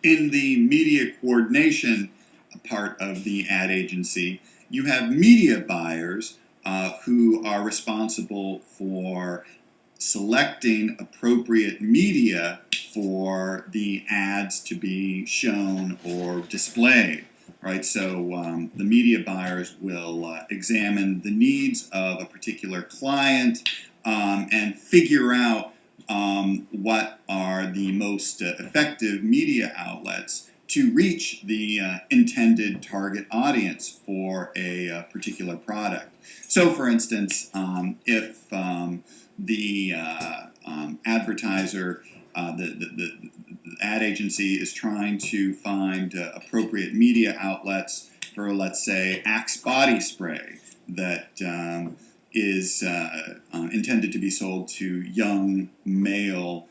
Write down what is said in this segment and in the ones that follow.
In the media coordination part of the ad agency, you have media buyers who are responsible for selecting appropriate media for the ads to be shown or displayed. Right, so the media buyers will examine the needs of a particular client and figure out what are the most effective media outlets to reach the intended target audience for a particular product. So, for instance, if the advertiser, the ad agency is trying to find appropriate media outlets for, let's say, Axe body spray that is intended to be sold to young male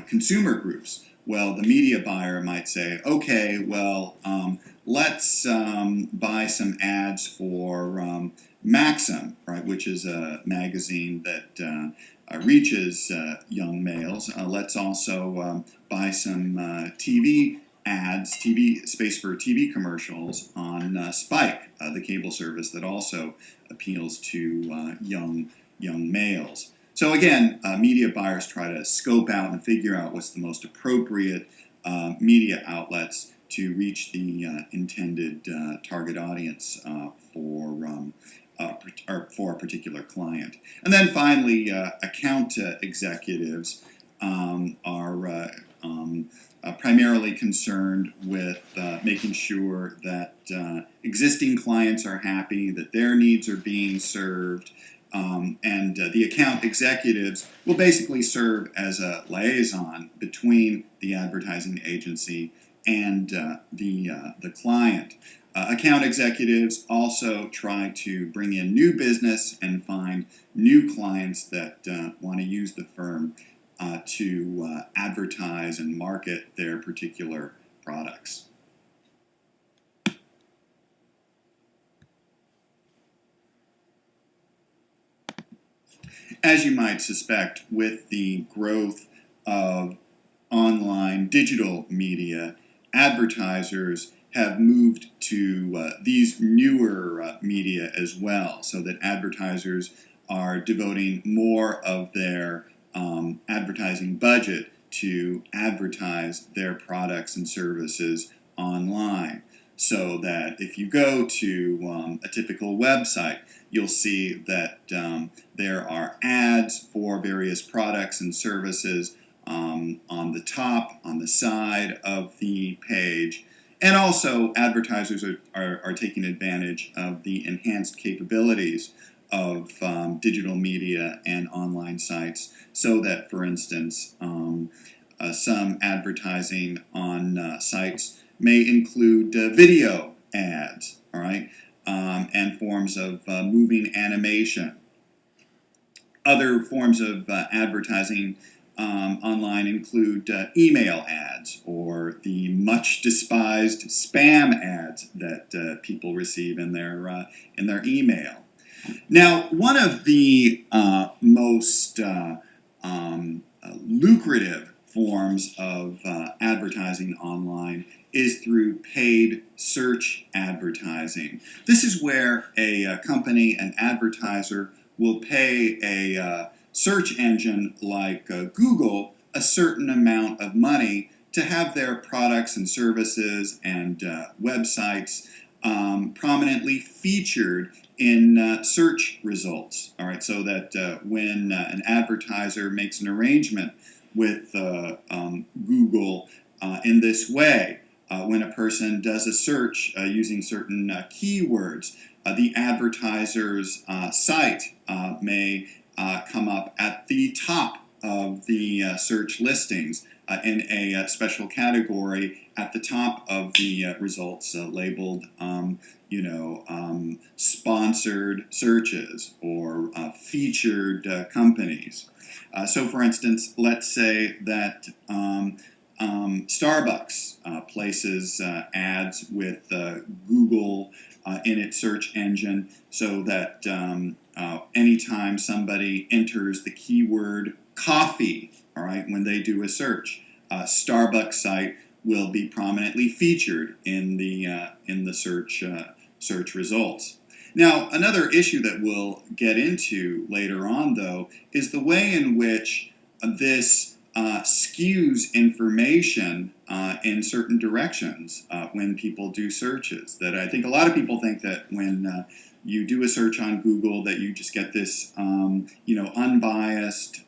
consumer groups. Well, the media buyer might say, okay, well, let's buy some ads for Maxim, right, which is a magazine that reaches young males. Let's also buy some TV ads, TV space for TV commercials on Spike, the cable service that also appeals to young males. So again, media buyers try to scope out and figure out what's the most appropriate media outlets to reach the intended target audience for a particular client. And then finally, account executives are primarily concerned with making sure that existing clients are happy, that their needs are being served, and the account executives will basically serve as a liaison between the advertising agency and the client. Account executives also try to bring in new business and find new clients that want to use the firm to advertise and market their particular products. As you might suspect, with the growth of online digital media, advertisers have moved to these newer media as well, so that advertisers are devoting more of their advertising budget to advertise their products and services online. So that if you go to a typical website, you'll see that there are ads for various products and services on the top, on the side of the page. And also, advertisers are taking advantage of the enhanced capabilities of digital media and online sites, so that, for instance, some advertising on sites may include video ads, all right, and forms of moving animation. Other forms of advertising online include email ads, or the much despised spam ads that people receive in their email. Now, one of the most lucrative forms of advertising online is through paid search advertising. This is where a company, an advertiser, will pay a search engine like Google a certain amount of money to have their products and services and websites prominently featured in search results. All right, so that when an advertiser makes an arrangement with Google in this way, when a person does a search using certain keywords, the advertiser's site may come up at the top of the search listings in a special category at the top of the results labeled, sponsored searches or featured companies. So, for instance, let's say that Starbucks places ads with Google in its search engine, so that anytime somebody enters the keyword coffee, all right, when they do a search, Starbucks site will be prominently featured in the search results. Now, another issue that we'll get into later on, though, is the way in which this skews information in certain directions when people do searches. That I think a lot of people think that when you do a search on Google that you just get this, unbiased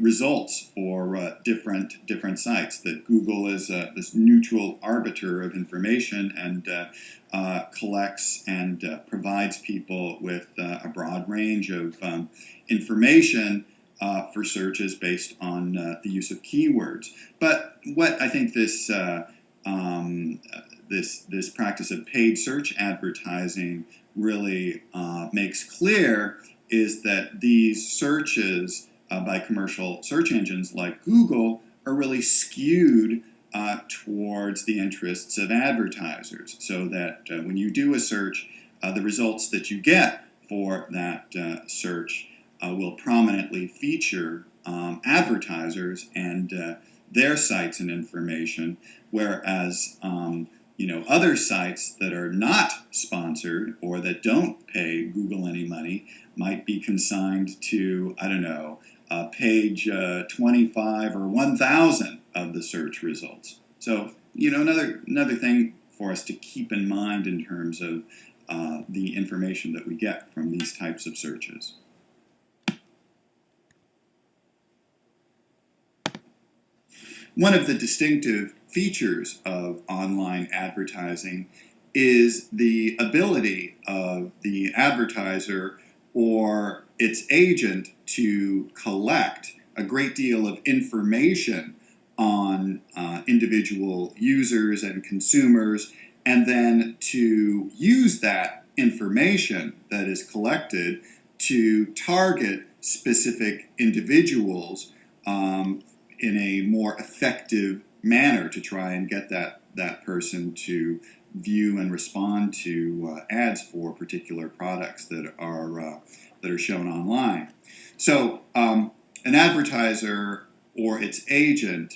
results for different sites. That Google is this neutral arbiter of information and collects and provides people with a broad range of information for searches based on the use of keywords. But what I think this this practice of paid search advertising really makes clear is that these searches by commercial search engines like Google are really skewed towards the interests of advertisers, so that when you do a search, the results that you get for that search will prominently feature advertisers and their sites and information, whereas other sites that are not sponsored or that don't pay Google any money might be consigned to, I don't know, page 25 or 1000 of the search results. So, another thing for us to keep in mind in terms of the information that we get from these types of searches. One of the distinctive features of online advertising is the ability of the advertiser or its agent to collect a great deal of information on individual users and consumers, and then to use that information that is collected to target specific individuals in a more effective manner to try and get that person to view and respond to ads for particular products that are shown online. So an advertiser or its agent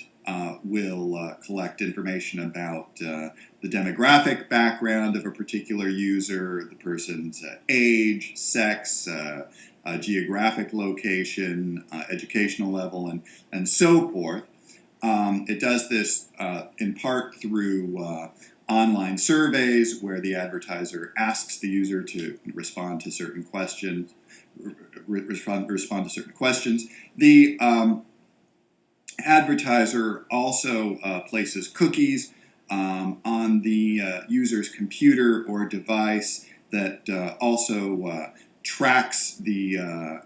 will collect information about the demographic background of a particular user, the person's age, sex, geographic location, educational level, and so forth. It does this in part through online surveys where the advertiser asks the user to respond to certain questions. Respond to certain questions. The advertiser also places cookies on the user's computer or device that also tracks the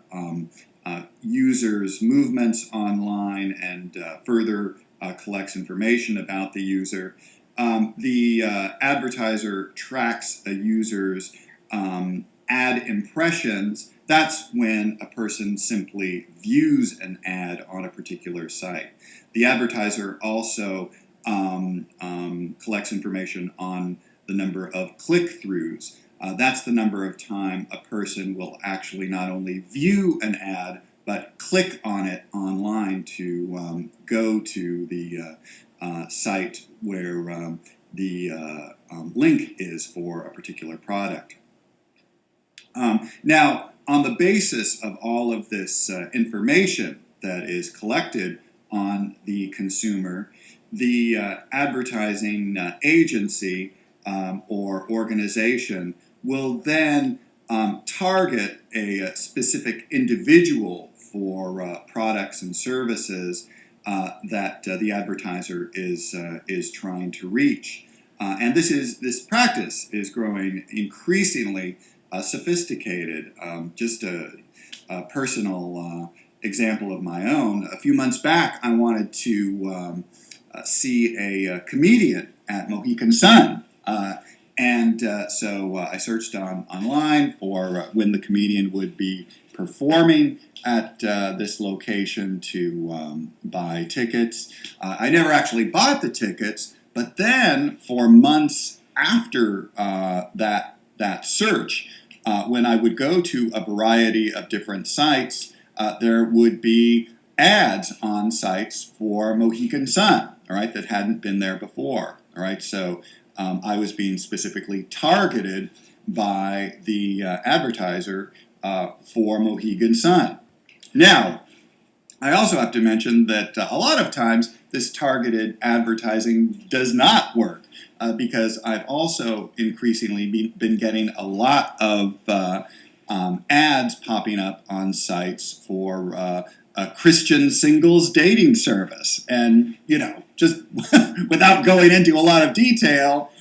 user's movements online and further collects information about the user. The advertiser tracks a user's ad impressions. That's when a person simply views an ad on a particular site. The advertiser also collects information on the number of click-throughs. That's the number of time a person will actually not only view an ad, but click on it online to go to the site where the link is for a particular product. Now, on the basis of all of this information that is collected on the consumer, the advertising agency or organization will then target a specific individual for products and services that the advertiser is trying to reach. And this practice is growing increasingly sophisticated. Just a personal example of my own. A few months back, I wanted to see a comedian at Mohegan Sun. So I searched online for when the comedian would be performing at this location to buy tickets. I never actually bought the tickets, but then for months after that search, when I would go to a variety of different sites, there would be ads on sites for Mohegan Sun, all right, that hadn't been there before, all right. So I was being specifically targeted by the advertiser for Mohegan Sun. Now, I also have to mention that a lot of times this targeted advertising does not work because I've also increasingly been getting a lot of ads popping up on sites for a Christian singles dating service. And, just without going into a lot of detail,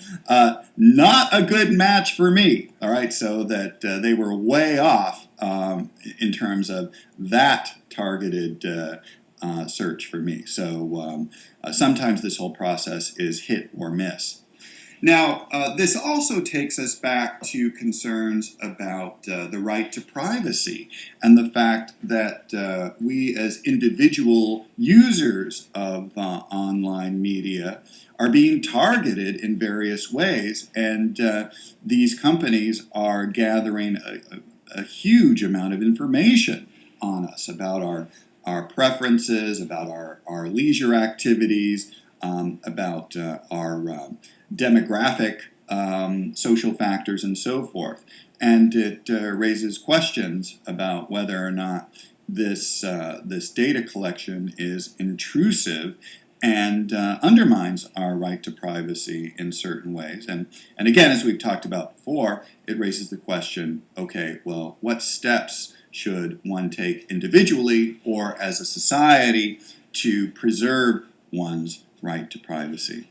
not a good match for me. All right, so that they were way off in terms of that targeted search for me. So sometimes this whole process is hit or miss. Now, this also takes us back to concerns about the right to privacy and the fact that we as individual users of online media are being targeted in various ways, and these companies are gathering a huge amount of information on us about our preferences, about our leisure activities, about our demographic, social factors, and so forth. And it raises questions about whether or not this data collection is intrusive and undermines our right to privacy in certain ways. And again, as we've talked about before, it raises the question, okay, well, what steps should one take individually or as a society to preserve one's right to privacy?